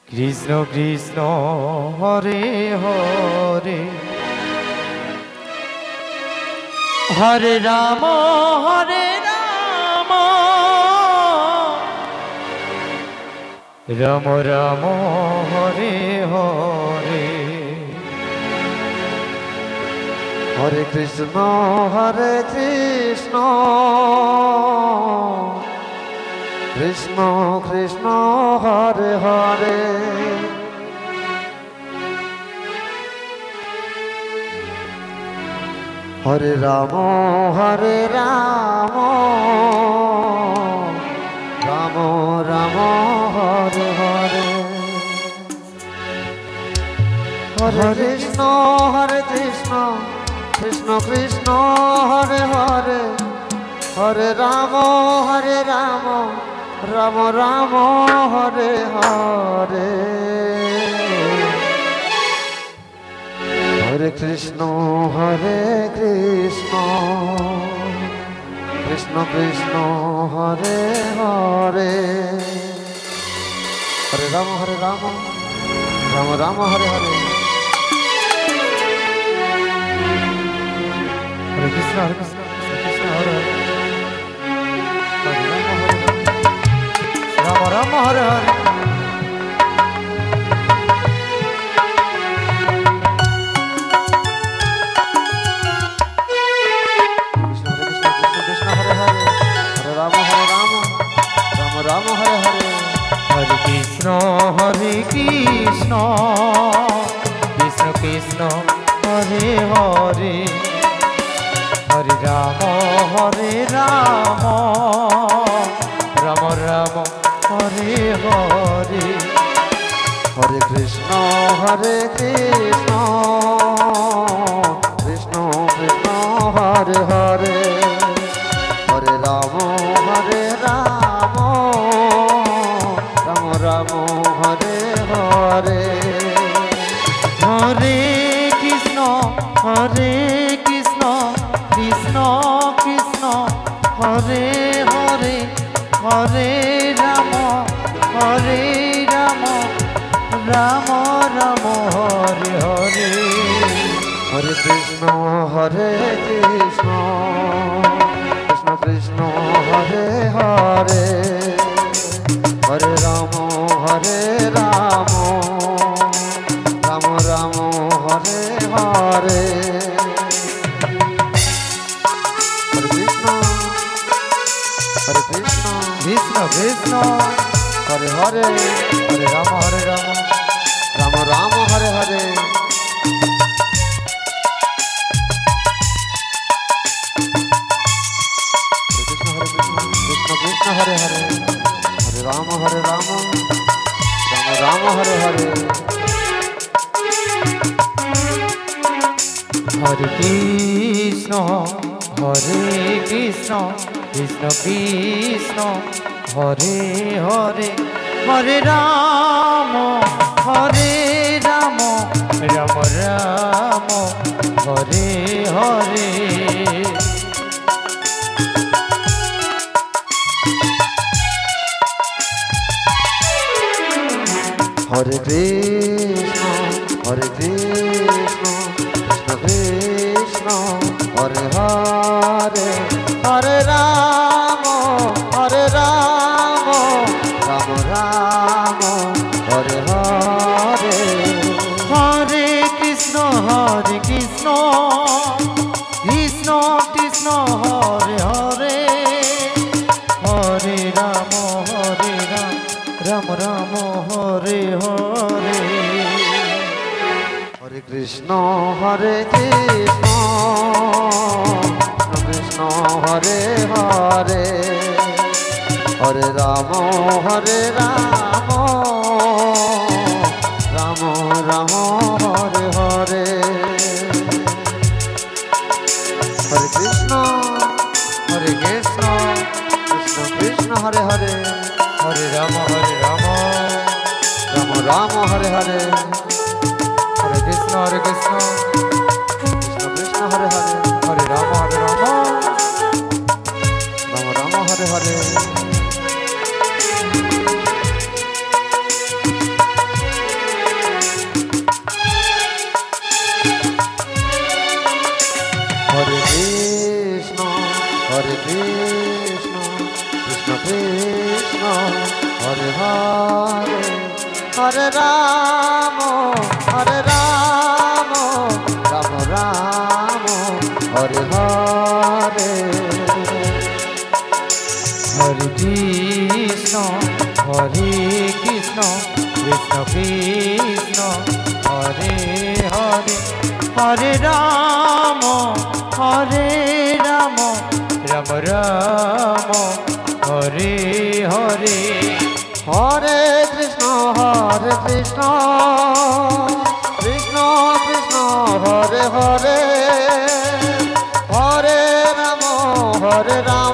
Krishna Krishna Hare Hare Hare Ram Ram Ram Hare Hare Hare Krishna Krishna Krishna Hare Hare Hare Ram Ram Ram Hare Hare Hare Krishna Krishna Krishna Hare Hare Hare Ram Ram Ram Hare Hare Hare Krishna Krishna Krishna Hare Hare Hare Ram Ram Ram Hare Hare Hare Krishna Krishna Hare Hare Ram Ram Hare Hare Ram Hare Hare Hare Krishna Krishna Krishna Hare Hare Hare Ram Ram Ram Hare Hare Hare Krishna Krishna Krishna Hare Hare Hare Ram Ram Ram Hare Hare Hare Krishna Krishna Krishna Hare Hare Hare Ram Ram Ram Hare Hare Hare Krishna Krishna Krishna Hare Hare Hare Ram Ram Ram Hare Hare Hare Krishna Krishna Krishna Hare Hare Hare Ram Ram Hare Hare Krishna Hare Hare Hare Ram Ram Hare Hare Hare Krishna Krishna Krishna Hare Hare Hare Ram Ram Ram Hare Hare Hare Krishna Krishna Hare Hare Hare Ram Ram Ram Hare Hare Hare Krishna Krishna Krishna Hare Hare Hare Ram Ram Ram Hare Hare Hare Krishna Krishna Krishna Hare Hare Hare Ram Ram Ram Hare Hare Hare Krishna Krishna Hare Hare Hare Ram Ram Ram Hare Hare Hare Krishna Krishna Hare Hare Hare Ram Ram Hare Hare Krishna Hare Hare Hare Ram Ram Ram Hare Hare Hare Krishna Krishna Krishna Hare Hare Hare Ram Ram Ram Hare Hare Hare Krishna Krishna Krishna Hare Hare Hare Ram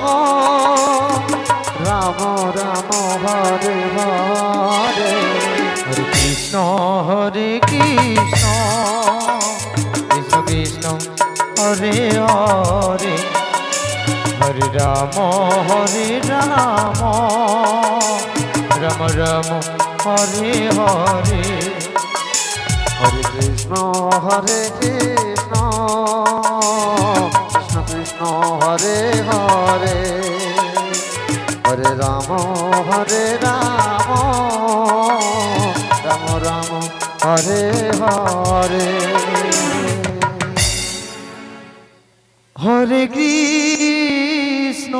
Ram Ram Hare Hare Hare Krishna Krishna Krishna Hare Hare Hare Ram Ram Ram Hare Hare Hare Krishna Krishna Krishna Hare Hare Hare Ram Ram Ram Hare Hare Hare Krishna